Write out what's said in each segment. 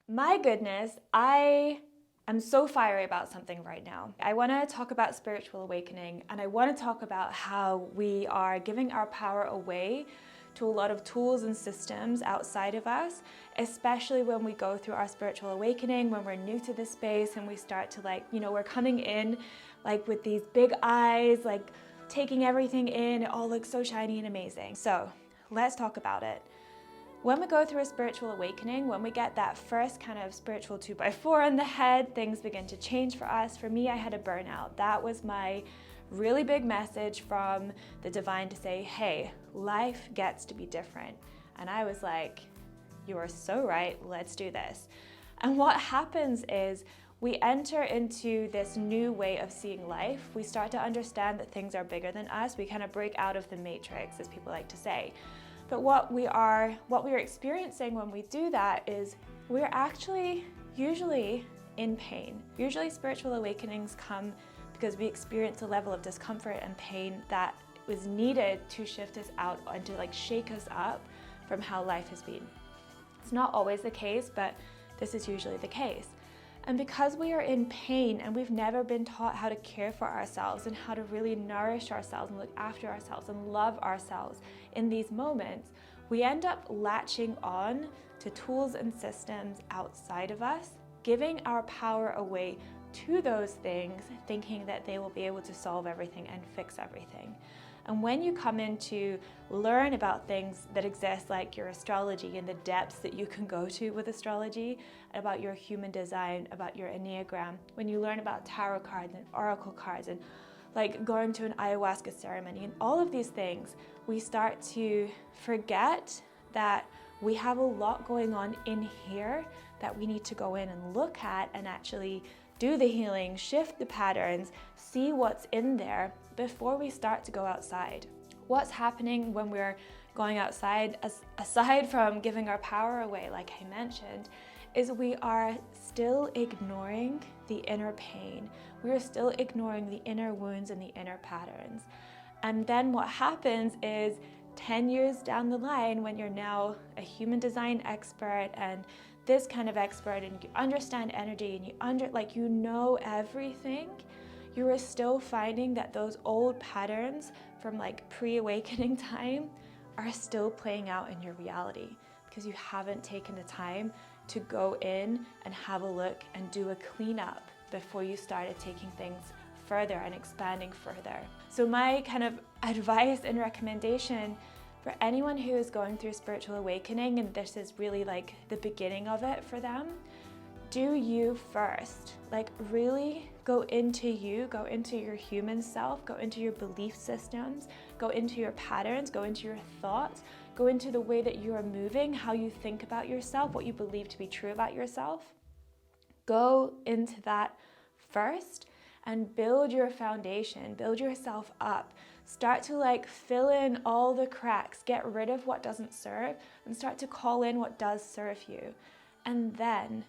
My goodness, I am so fiery about something right now. I want to talk about spiritual awakening, and I want to talk about how we are giving our power away to a lot of tools and systems outside of us, especially when we go through our spiritual awakening, when we're new to this space and we start to we're coming in with these big eyes, taking everything in. It all looks so shiny and amazing. So let's talk about it. When we go through a spiritual awakening, when we get that first kind of spiritual 2x4 in the head, things begin to change for us. For me, I had a burnout. That was my really big message from the divine to say, hey, life gets to be different. And I was like, you are so right, let's do this. And what happens is we enter into this new way of seeing life. We start to understand that things are bigger than us. We kind of break out of the matrix, as people like to say. But what we are experiencing when we do that is we're actually usually in pain. Usually spiritual awakenings come because we experience a level of discomfort and pain that was needed to shift us out and to shake us up from how life has been. It's not always the case, but this is usually the case. And because we are in pain and we've never been taught how to care for ourselves and how to really nourish ourselves and look after ourselves and love ourselves in these moments, we end up latching on to tools and systems outside of us, giving our power away to those things, thinking that they will be able to solve everything and fix everything. And when you come in to learn about things that exist, like your astrology and the depths that you can go to with astrology, about your human design, about your Enneagram, when you learn about tarot cards and oracle cards and going to an ayahuasca ceremony and all of these things, we start to forget that we have a lot going on in here that we need to go in and look at and actually do the healing, shift the patterns, see what's in there before we start to go outside. What's happening when we're going outside, aside from giving our power away, like I mentioned, is we are still ignoring the inner pain. We are still ignoring the inner wounds and the inner patterns. And then what happens is 10 years down the line, when you're now a human design expert and this kind of expert and you understand energy and you know everything, you are still finding that those old patterns from pre-awakening time are still playing out in your reality because you haven't taken the time to go in and have a look and do a cleanup before you started taking things further and expanding further. So my kind of advice and recommendation for anyone who is going through spiritual awakening, and this is really the beginning of it for them, do you first. Really go into you, go into your human self, go into your belief systems, go into your patterns, go into your thoughts, go into the way that you are moving, how you think about yourself, what you believe to be true about yourself. Go into that first and build your foundation, build yourself up. Start to fill in all the cracks, get rid of what doesn't serve and start to call in what does serve you. And then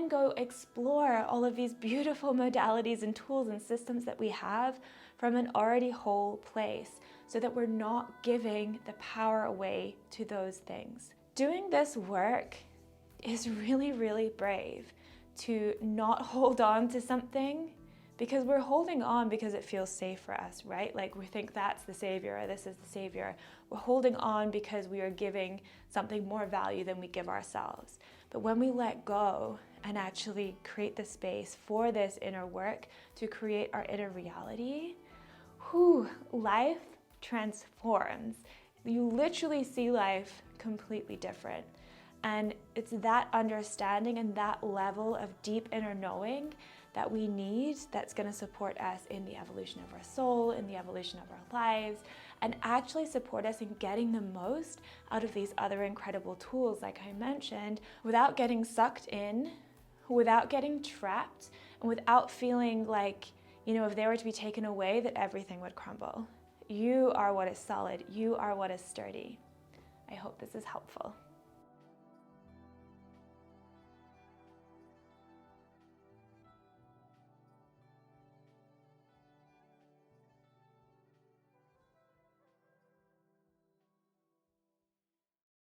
go explore all of these beautiful modalities and tools and systems that we have from an already whole place so that we're not giving the power away to those things. Doing this work is really, really brave to not hold on to something because we're holding on because it feels safe for us, right? We think that's the savior or this is the savior. We're holding on because we are giving something more value than we give ourselves. But when we let go and actually create the space for this inner work to create our inner reality, life transforms. You literally see life completely different. And it's that understanding and that level of deep inner knowing that we need that's going to support us in the evolution of our soul, in the evolution of our lives, and actually support us in getting the most out of these other incredible tools, like I mentioned, without getting sucked in, without getting trapped, and without feeling if they were to be taken away, that everything would crumble. You are what is solid. You are what is sturdy. I hope this is helpful.